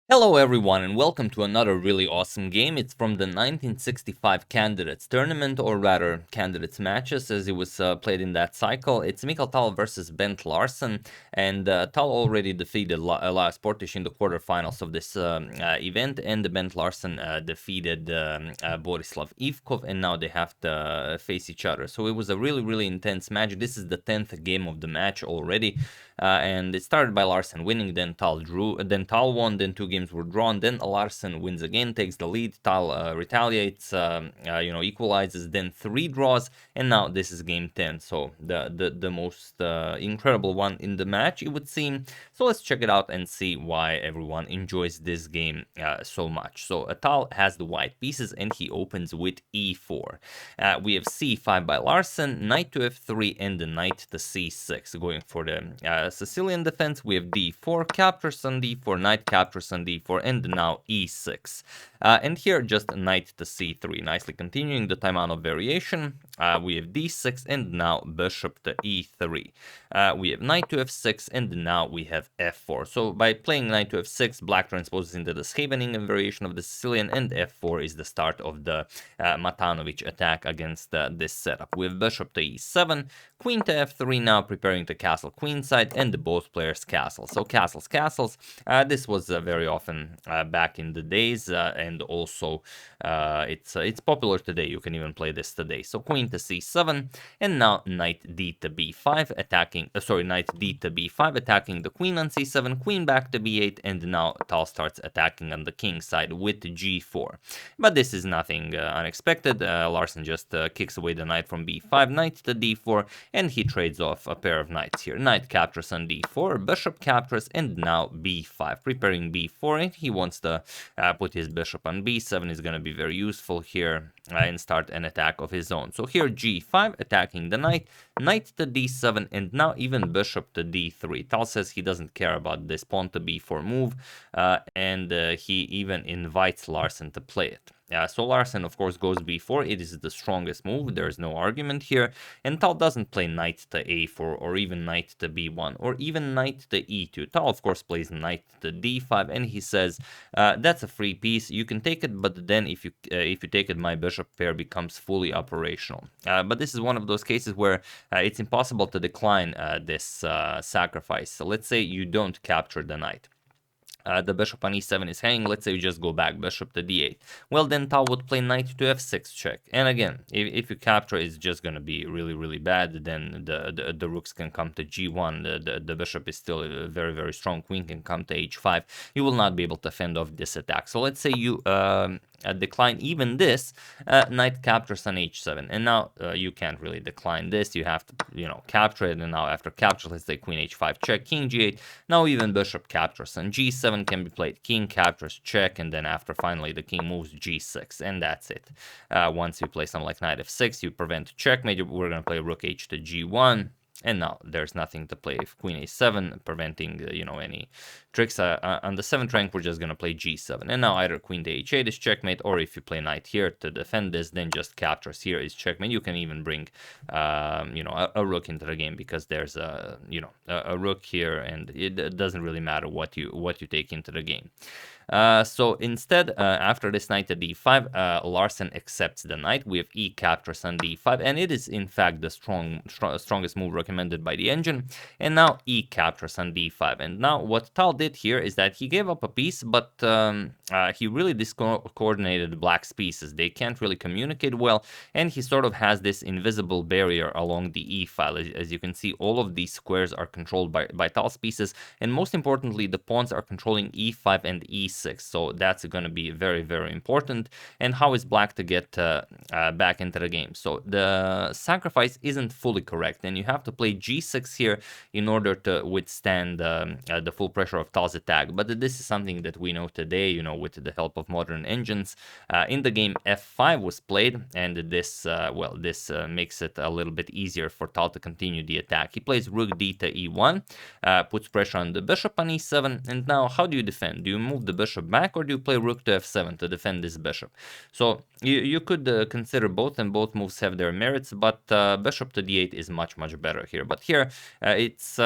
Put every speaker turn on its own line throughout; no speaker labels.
Hello everyone and welcome to another really awesome game. It's from the 1965 Candidates Tournament, or rather Candidates Matches, as it was played in that cycle. It's Mikhail versus Bent Larsen, and Tal already defeated Lars Portish in the quarterfinals of this event, and Bent Larsen defeated Borislav Ivkov, and now they have to face each other. So it was a really intense match. This is the 10th game of the match already. And it started by Larsen winning, then Tal drew, then Tal won, then two games were drawn, then Larsen wins again, takes the lead, Tal retaliates, equalizes, then 3 draws, and now this is game 10, so the most incredible one in the match, it would seem. So let's check it out and see why everyone enjoys this game so much. So Tal has the white pieces, and he opens with e4. We have c5 by Larsen, knight to f3, and the knight to c6, going for the Sicilian defense. We have d4, captures on d4, knight captures on d4, and now e6. And here just knight to c3, nicely continuing the Taimanov variation. We have d6, and now bishop to e3. We have knight to f6, and now we have f4. So by playing knight to f6, black transposes into the Scheveningen variation of the Sicilian, and f4 is the start of the Matanovic attack against this setup. We have bishop to e7, queen to f3, now preparing to castle queenside, and both players castle. So castles. This was very often back in the days, and also it's popular today. You can even play this today. So queen to c7, and now knight d to b5, attacking. Knight d to b5, attacking the queen on c7, queen back to b8, and now Tal starts attacking on the king side with g4. But this is nothing unexpected. Larsen just kicks away the knight from b5, knight to d4, and he trades off a pair of knights here. Knight captures on d4, bishop captures, and now b5, preparing b4, and he wants to put his bishop on b7. Is going to be very useful here and start an attack of his own. So here g5, attacking the knight, knight to d7, and now even bishop to d3. Tal says he doesn't care about this pawn to b4 move, and he even invites Larsen to play it. So Larsen, of course, goes b4. It is the strongest move. There's no argument here. And Tal doesn't play knight to a4, or even knight to b1, or even knight to e2. Tal, of course, plays knight to d5, and he says, that's a free piece. You can take it, but then if you take it, my bishop pair becomes fully operational. But this is one of those cases where it's impossible to decline this sacrifice. So let's say you don't capture the knight. The bishop on e7 is hanging. Let's say you just go back, bishop to d8. Well, then Tal would play knight to f6 check. And again, if you capture, it's just going to be really bad. Then the rooks can come to g1. The bishop is still very strong. Queen can come to h5. You will not be able to fend off this attack. So let's say you decline even this, knight captures on h7, and now you can't really decline this. You have to capture it, and now after capture, let's say queen h5 check, king g8. Now even bishop captures on g7 can be played, king captures check, and then after finally the king moves g6, and that's it. Once you play something like knight f6, you prevent checkmate. We're going to play rook h to g1. And now there's nothing to play. If queen a7, preventing any tricks on the 7th rank, we're just gonna play g7. And now either queen to h8 is checkmate, or if you play knight here to defend this, then just captures here is checkmate. You can even bring a rook into the game, because there's a rook here, and it doesn't really matter what you take into the game. So instead, after this knight to d5, Larsen accepts the knight. We have e captures on d5, and it is in fact the strongest move recommended by the engine. And now e captures on d5. And now what Tal did here is that he gave up a piece, but he really discoordinated black's pieces. They can't really communicate well, and he sort of has this invisible barrier along the e file. As you can see, all of these squares are controlled by Tal's pieces, and most importantly, the pawns are controlling e5 and e6. So that's going to be very important. And how is black to get back into the game? So the sacrifice isn't fully correct, and you have to play g6 here in order to withstand the full pressure of Tal's attack. But this is something that we know today, with the help of modern engines. In the game, f5 was played, and this makes it a little bit easier for Tal to continue the attack. He plays rook d to e1, puts pressure on the bishop on e7, and now how do you defend? Do you move the bishop back, or do you play rook to f7 to defend this bishop? So you could consider both, and both moves have their merits, but bishop to d8 is much better etc. here. But here it's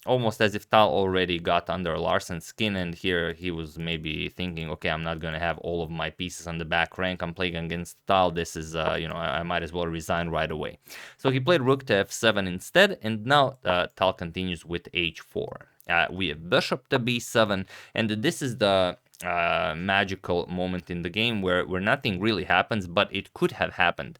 almost as if Tal already got under Larsen's skin, and here he was maybe thinking, okay, I'm not going to have all of my pieces on the back rank. I'm playing against Tal. This is, I might as well resign right away. So he played rook to f7 instead, and now Tal continues with h4. We have bishop to b7, and this is the magical moment in the game where nothing really happens, but it could have happened.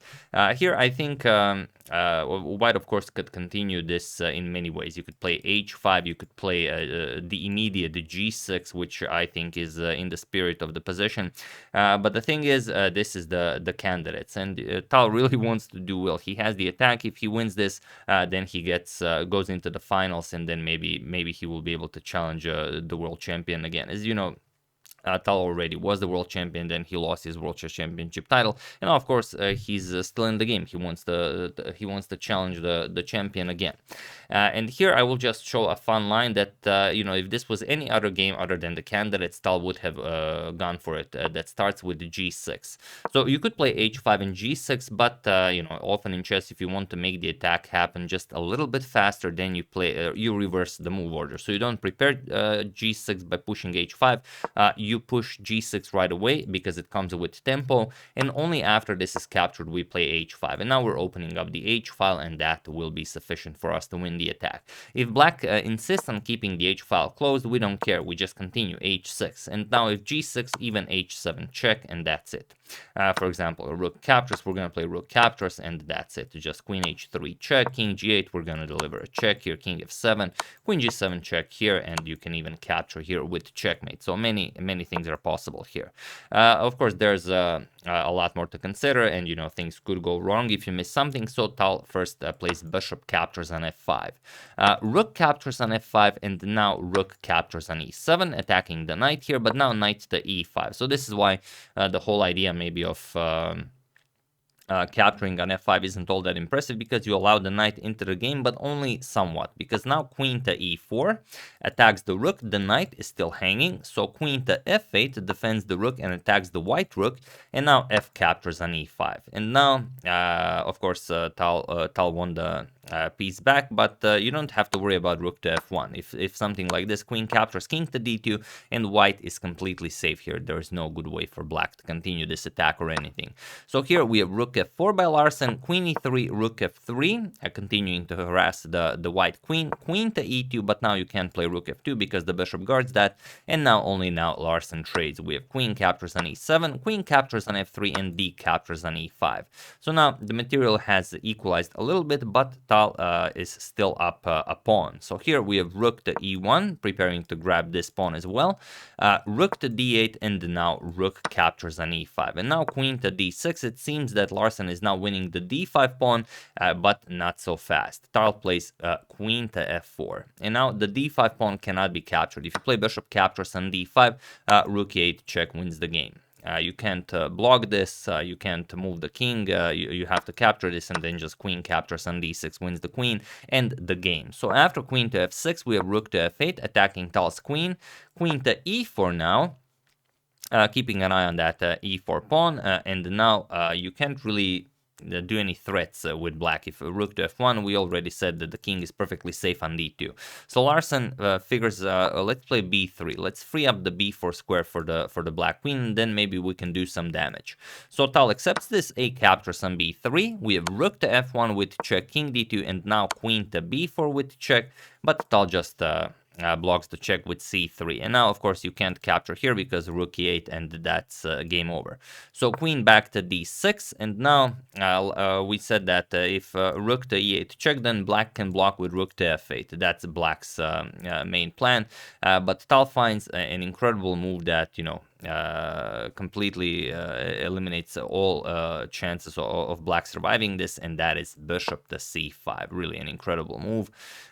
Here I think White of course could continue this in many ways. You could play h5, you could play the immediate g6, which I think is in the spirit of the position, but the thing is this is the candidates, and Tal really wants to do well. He has the attack. If he wins this, then he goes into the finals, and then maybe he will be able to challenge the world champion again. As you know, Tal already was the world champion, then he lost his world chess championship title, and of course he's still in the game. He wants to challenge the champion again. And here I will just show a fun line that if this was any other game other than the candidates, Tal would have gone for it. That starts with the g6. So you could play h5 and g6, but often in chess, if you want to make the attack happen just a little bit faster, then you reverse the move order. So you don't prepare g6 by pushing h5. You push g6 right away because it comes with tempo, and only after this is captured we play h5. And now we're opening up the h file, and that will be sufficient for us to win the attack. If black insists on keeping the h file closed, we don't care. We just continue h6. And now if g6, even h7 check, and that's it. For example, a rook captures, we're going to play rook captures, and that's it. Just queen h3 check, king g8, we're going to deliver a check here, king f7, queen g7 check here, and you can even capture here with checkmate. So many things are possible here. Of course, there's a lot more to consider, and things could go wrong if you miss something. So Tal first plays bishop captures on f5, rook captures on f5, and now rook captures on e7, attacking the knight here, but now knight to e5. So this is why the whole idea maybe of capturing on f5 isn't all that impressive, because you allow the knight into the game, but only somewhat, because now queen to e4 attacks the rook, the knight is still hanging, so queen to f8 defends the rook and attacks the white rook, and now f captures on e5. And now, of course, Tal won the piece back, but you don't have to worry about rook to f1. If something like this, queen captures king to d2, and white is completely safe here. There is no good way for black to continue this attack or anything. So here we have rook f4 by Larsen, queen e3, rook f3, continuing to harass the white queen, queen to e2, but now you can't play rook f2 because the bishop guards that, and now Larsen trades. We have queen captures on e7, queen captures on f3, and d captures on e5. So now the material has equalized a little bit, but Tal is still up a pawn. So here we have rook to e1, preparing to grab this pawn as well, rook to d8, and now rook captures on e5. And now queen to d6. It seems that Larsen is now winning the d5 pawn, but not so fast. Tal plays queen to f4, and now the d5 pawn cannot be captured. If you play bishop captures on d5, rook e8 check wins the game. You can't block this, you can't move the king, you have to capture this, and then just queen captures on d6 wins the queen and the game. So after queen to f6, we have rook to f8, attacking Tal's queen, queen to e4 now, keeping an eye on that e4 pawn, and now you can't really do any threats with black. If rook to f1, we already said that the king is perfectly safe on d2. So Larsen figures, let's play b3. Let's free up the b4 square for the black queen, and then maybe we can do some damage. So Tal accepts this, a captures on b3. We have rook to f1 with check, king d2, and now queen to b4 with check, but Tal just blocks the check with c3. And now, of course, you can't capture here because rook e8, and that's game over. So queen back to d6, and now we said that if rook to e8 check, then black can block with rook to f8. That's black's main plan, but Tal finds an incredible move that, completely eliminates all chances of black surviving this, and that is bishop to c5. Really an incredible move,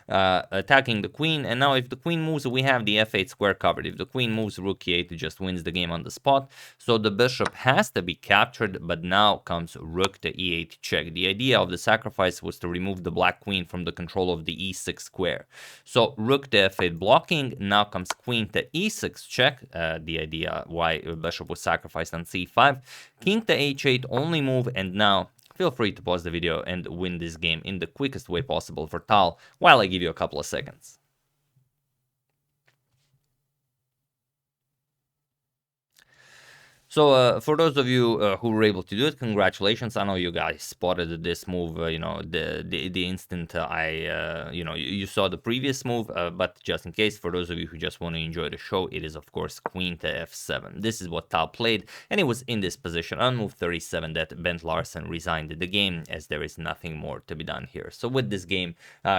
attacking the queen. And now if the queen moves, we have the f8 square covered. If the queen moves, rook e8 just wins the game on the spot. So the bishop has to be captured, but now comes rook to e8 check. The idea of the sacrifice was to remove the black queen from the control of the e6 square. So rook to f8 blocking, now comes queen to e6 check. The idea why bishop was sacrificed on c5, king to h8 only move, and now feel free to pause the video and win this game in the quickest way possible for Tal while I give you a couple of seconds. So for those of you who were able to do it, congratulations. I know you guys spotted this move, the instant you saw the previous move, but just in case, for those of you who just want to enjoy the show, it is of course queen to f7. This is what Tal played, and it was in this position on move 37 that Bent Larsen resigned the game, as there is nothing more to be done here. So with this game,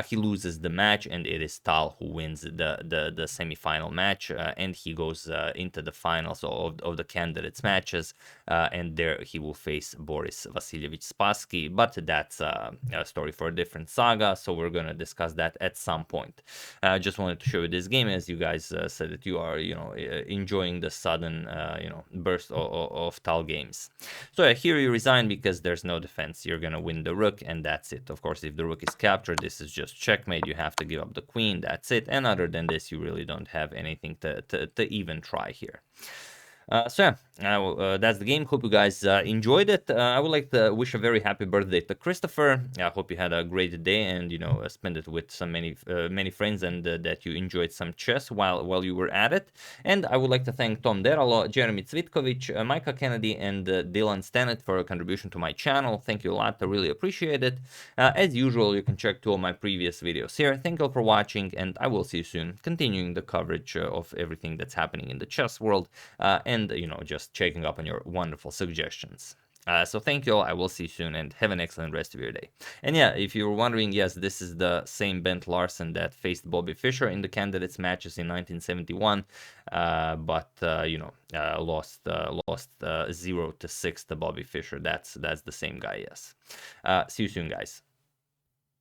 he loses the match, and it is Tal who wins the semi-final match, and he goes into the finals of the candidates matches, and there he will face Boris Vasilyevich Spassky, but that's a story for a different saga, so we're gonna discuss that at some point. Just wanted to show you this game, as you guys said that you are enjoying the sudden burst of Tal games. So here you resign because there's no defense. You're gonna win the rook, and that's it. Of course, if the rook is captured, this is just checkmate. You have to give up the queen, that's it. And other than this, you really don't have anything to even try here. So yeah, that's the game. Hope you guys enjoyed it. I would like to wish a very happy birthday to Christopher. I hope you had a great day and spend it with some many friends, and that you enjoyed some chess while you were at it. And I would like to thank Tom Deralo, Jeremy Cvitkovic, Micah Kennedy, and Dylan Stannett for a contribution to my channel. Thank you a lot. I really appreciate it. As usual, you can check 2 of my previous videos here. Thank you all for watching, and I will see you soon, continuing the coverage of everything that's happening in the chess world, and just checking up on your wonderful suggestions. So thank you all. I will see you soon, and have an excellent rest of your day. And yeah, if you were wondering, yes, this is the same Bent Larsen that faced Bobby Fischer in the candidates matches in 1971, but lost 0-6 to Bobby Fischer. That's the same guy. Yes. See you soon, guys.